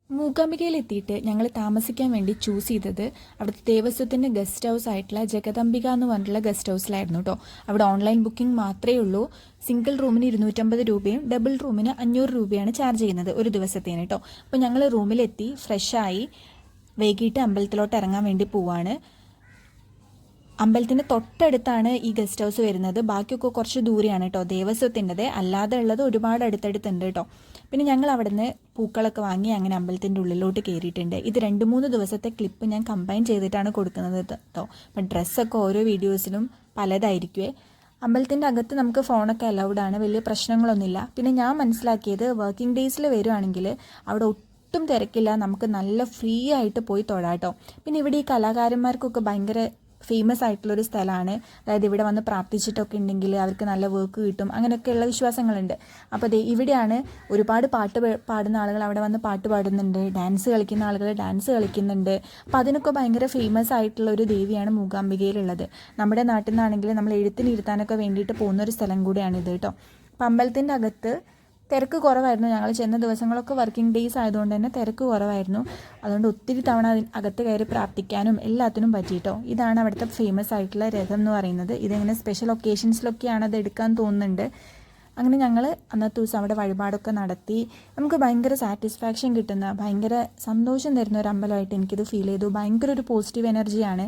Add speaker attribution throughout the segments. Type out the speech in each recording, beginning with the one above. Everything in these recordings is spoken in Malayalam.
Speaker 1: മൂകാംബികയിലെത്തിയിട്ട് ഞങ്ങൾ താമസിക്കാൻ വേണ്ടി ചൂസ് ചെയ്തത് അവിടുത്തെ ദേവസ്വത്തിൻ്റെ ഗസ്റ്റ് ഹൗസ് ആയിട്ടുള്ള ജഗദംബിക എന്ന് പറഞ്ഞിട്ടുള്ള ഗസ്റ്റ് ഹൗസിലായിരുന്നു കേട്ടോ. അവിടെ ഓൺലൈൻ ബുക്കിംഗ് മാത്രമേ ഉള്ളൂ. സിംഗിൾ റൂമിന് 250 രൂപയും ഡബിൾ റൂമിന് 500 രൂപയാണ് ചാർജ് ചെയ്യുന്നത് ഒരു ദിവസത്തേന് കേട്ടോ. അപ്പോൾ ഞങ്ങൾ റൂമിലെത്തി ഫ്രഷായി വൈകിട്ട് അമ്പലത്തിലോട്ട് ഇറങ്ങാൻ വേണ്ടി പോവാണ്. അമ്പലത്തിൻ്റെ തൊട്ടടുത്താണ് ഈ ഗസ്റ്റ് ഹൗസ് വരുന്നത്. ബാക്കിയൊക്കെ കുറച്ച് ദൂരെയാണ് കേട്ടോ ദേവസ്വത്തിൻ്റെത്. അല്ലാതെ ഉള്ളത് ഒരുപാട് അടുത്തടുത്തുണ്ട് കേട്ടോ. പിന്നെ ഞങ്ങൾ അവിടെ നിന്ന് പൂക്കളൊക്കെ വാങ്ങി അങ്ങനെ അമ്പലത്തിൻ്റെ ഉള്ളിലോട്ട് കയറിയിട്ടുണ്ട്. ഇത് 2-3 ദിവസത്തെ ക്ലിപ്പ് ഞാൻ കമ്പൈൻ ചെയ്തിട്ടാണ് കൊടുക്കുന്നത് കേട്ടോ. അപ്പം ഡ്രസ്സൊക്കെ ഓരോ വീഡിയോസിലും പലതായിരിക്കുമേ. അമ്പലത്തിൻ്റെ അകത്ത് നമുക്ക് ഫോണൊക്കെ അലൗഡാണ്, വലിയ പ്രശ്നങ്ങളൊന്നുമില്ല. പിന്നെ ഞാൻ മനസ്സിലാക്കിയത് വർക്കിംഗ് ഡേയ്സിൽ വരുവാണെങ്കിൽ അവിടെ ഒട്ടും തിരക്കില്ല, നമുക്ക് നല്ല ഫ്രീ ആയിട്ട് പോയി തൊഴാട്ടോ. പിന്നെ ഇവിടെ ഈ കലാകാരന്മാർക്കൊക്കെ ഭയങ്കര ഫേമസ് ആയിട്ടുള്ളൊരു സ്ഥലമാണ്. അതായത് ഇവിടെ വന്ന് പ്രാർത്ഥിച്ചിട്ടൊക്കെ ഉണ്ടെങ്കിൽ അവർക്ക് നല്ല വർക്ക് കിട്ടും, അങ്ങനെയൊക്കെയുള്ള വിശ്വാസങ്ങളുണ്ട്. അപ്പോൾ ദേ ഇവിടെയാണ് ഒരുപാട് പാട്ട് പാടുന്ന ആളുകൾ അവിടെ വന്ന് പാട്ട് പാടുന്നുണ്ട്, ഡാൻസ് കളിക്കുന്ന ആളുകൾ ഡാൻസ് കളിക്കുന്നുണ്ട്. അപ്പോൾ അതിനൊക്കെ ഭയങ്കര ഫേമസ് ആയിട്ടുള്ള ഒരു ദേവിയാണ് മൂകാംബികയിലുള്ളത്. നമ്മുടെ നാട്ടിൽ നിന്നാണെങ്കിൽ നമ്മൾ എഴുത്തിനിരുത്താനൊക്കെ വേണ്ടിയിട്ട് പോകുന്നൊരു സ്ഥലം കൂടിയാണിത് കേട്ടോ. അപ്പം അമ്പലത്തിൻ്റെ അകത്ത് തിരക്ക് കുറവായിരുന്നു. ഞങ്ങൾ ചെന്ന ദിവസങ്ങളൊക്കെ വർക്കിംഗ് ഡേയ്സ് ആയതുകൊണ്ട് തന്നെ തിരക്ക് കുറവായിരുന്നു. അതുകൊണ്ട് ഒത്തിരി തവണ അകത്ത് കയറി പ്രാർത്ഥിക്കാനും എല്ലാത്തിനും പറ്റിയിട്ടോ. ഇതാണ് അവിടുത്തെ ഫേമസ് ആയിട്ടുള്ള രഥം എന്ന് പറയുന്നത്. ഇതിങ്ങനെ സ്പെഷ്യൽ ഒക്കേഷൻസിലൊക്കെയാണ് അത് എടുക്കാൻ തോന്നുന്നുണ്ട്. അങ്ങനെ ഞങ്ങൾ അന്നത്തെ ദിവസം അവിടെ വഴിപാടൊക്കെ നടത്തി. നമുക്ക് ഭയങ്കര സാറ്റിസ്ഫാക്ഷൻ കിട്ടുന്ന, ഭയങ്കര സന്തോഷം തരുന്ന ഒരു അമ്പലമായിട്ട് എനിക്കിത് ഫീൽ ചെയ്തു. ഭയങ്കര ഒരു പോസിറ്റീവ് എനർജിയാണ്.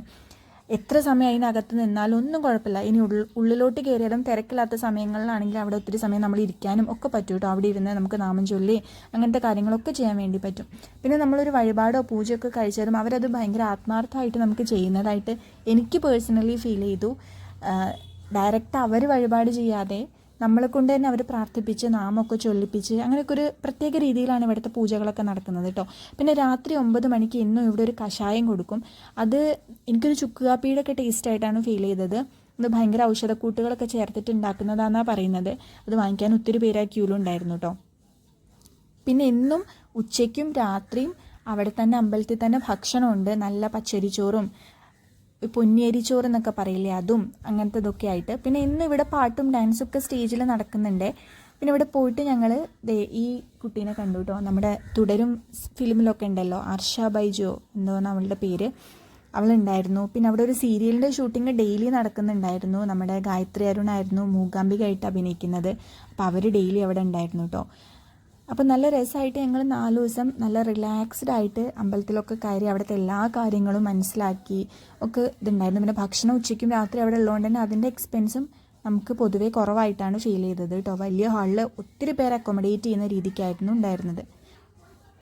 Speaker 1: എത്ര സമയം അതിനകത്ത് നിന്നാലും ഒന്നും കുഴപ്പമില്ല. ഇനി ഉള്ളിലോട്ട് കയറിയാലും തിരക്കില്ലാത്ത സമയങ്ങളിലാണെങ്കിൽ അവിടെ ഒത്തിരി സമയം നമ്മൾ ഇരിക്കാനും ഒക്കെ പറ്റും കേട്ടോ. അവിടെ ഇരുന്ന് നമുക്ക് നാമം ചൊല്ലി അങ്ങനത്തെ കാര്യങ്ങളൊക്കെ ചെയ്യാൻ വേണ്ടി പറ്റും. പിന്നെ നമ്മളൊരു വഴിപാടോ പൂജയൊക്കെ കഴിച്ചാലും അവരത് ഭയങ്കര ആത്മാർത്ഥമായിട്ട് നമുക്ക് ചെയ്യുന്നതായിട്ട് എനിക്ക് പേഴ്സണലി ഫീൽ ചെയ്തു. ഡയറക്റ്റ് അവർ വഴിപാട് ചെയ്യാതെ നമ്മളെ കൊണ്ട് തന്നെ അവർ പ്രാർത്ഥിപ്പിച്ച് നാമമൊക്കെ ചൊല്ലിപ്പിച്ച് അങ്ങനെയൊക്കെ ഒരു പ്രത്യേക രീതിയിലാണ് ഇവിടുത്തെ പൂജകളൊക്കെ നടക്കുന്നത് കേട്ടോ. പിന്നെ രാത്രി 9 മണിക്ക് ഇന്നും ഇവിടെ ഒരു കഷായം കൊടുക്കും. അത് എനിക്കൊരു ചുക്ക് കാപ്പിയുടെ ഒക്കെ ടേസ്റ്റായിട്ടാണ് ഫീൽ ചെയ്തത്. ഇത് ഭയങ്കര ഔഷധക്കൂട്ടുകളൊക്കെ ചേർത്തിട്ട് ഉണ്ടാക്കുന്നതാണെന്നാണ് പറയുന്നത്. അത് വാങ്ങിക്കാൻ ഒത്തിരി പേര് ആ ക്യൂലുണ്ടായിരുന്നു കേട്ടോ. പിന്നെ എന്നും ഉച്ചയ്ക്കും രാത്രിയും അവിടെ തന്നെ അമ്പലത്തിൽ തന്നെ ഭക്ഷണമുണ്ട്. നല്ല പച്ചരിച്ചോറും പൊന്നിയരിച്ചോറ് എന്നൊക്കെ പറയില്ലേ, അതും അങ്ങനത്തതൊക്കെ ആയിട്ട്. പിന്നെ ഇന്ന് ഇവിടെ പാട്ടും ഡാൻസും ഒക്കെ സ്റ്റേജിൽ നടക്കുന്നുണ്ട്. പിന്നെ ഇവിടെ പോയിട്ട് ഞങ്ങൾ ഈ കുട്ടീനെ കണ്ടു കേട്ടോ. നമ്മുടെ തുടരും ഫിലിമിലൊക്കെ ഉണ്ടല്ലോ, ആർഷ ബൈജോ എന്തോന്ന് അവളുടെ പേര്, അവളുണ്ടായിരുന്നു. പിന്നെ അവിടെ ഒരു സീരിയലിൻ്റെ ഷൂട്ടിംഗ് ഡെയിലി നടക്കുന്നുണ്ടായിരുന്നു. നമ്മുടെ ഗായത്രി അരുണായിരുന്നു മൂകാംബികയായിട്ട് അഭിനയിക്കുന്നത്. അപ്പോൾ അവർ ഡെയിലി അവിടെ ഉണ്ടായിരുന്നു കേട്ടോ. അപ്പോൾ നല്ല രസമായിട്ട് ഞങ്ങൾ 4 ദിവസം നല്ല റിലാക്സ്ഡ് ആയിട്ട് അമ്പലത്തിലൊക്കെ കയറി അവിടുത്തെ എല്ലാ കാര്യങ്ങളും മനസ്സിലാക്കി ഒക്കെ ഇതുണ്ടായിരുന്നു. പിന്നെ ഭക്ഷണം ഉച്ചയ്ക്കും രാത്രി അവിടെ ഉള്ളതുകൊണ്ട് തന്നെ അതിൻ്റെ എക്സ്പെൻസും നമുക്ക് പൊതുവേ കുറവായിട്ടാണ് ഫീൽ ചെയ്തത് കേട്ടോ. വലിയ ഹാളിൽ ഒത്തിരി പേര് അക്കോമഡേറ്റ് ചെയ്യുന്ന രീതിക്കായിരുന്നു ഉണ്ടായിരുന്നത്.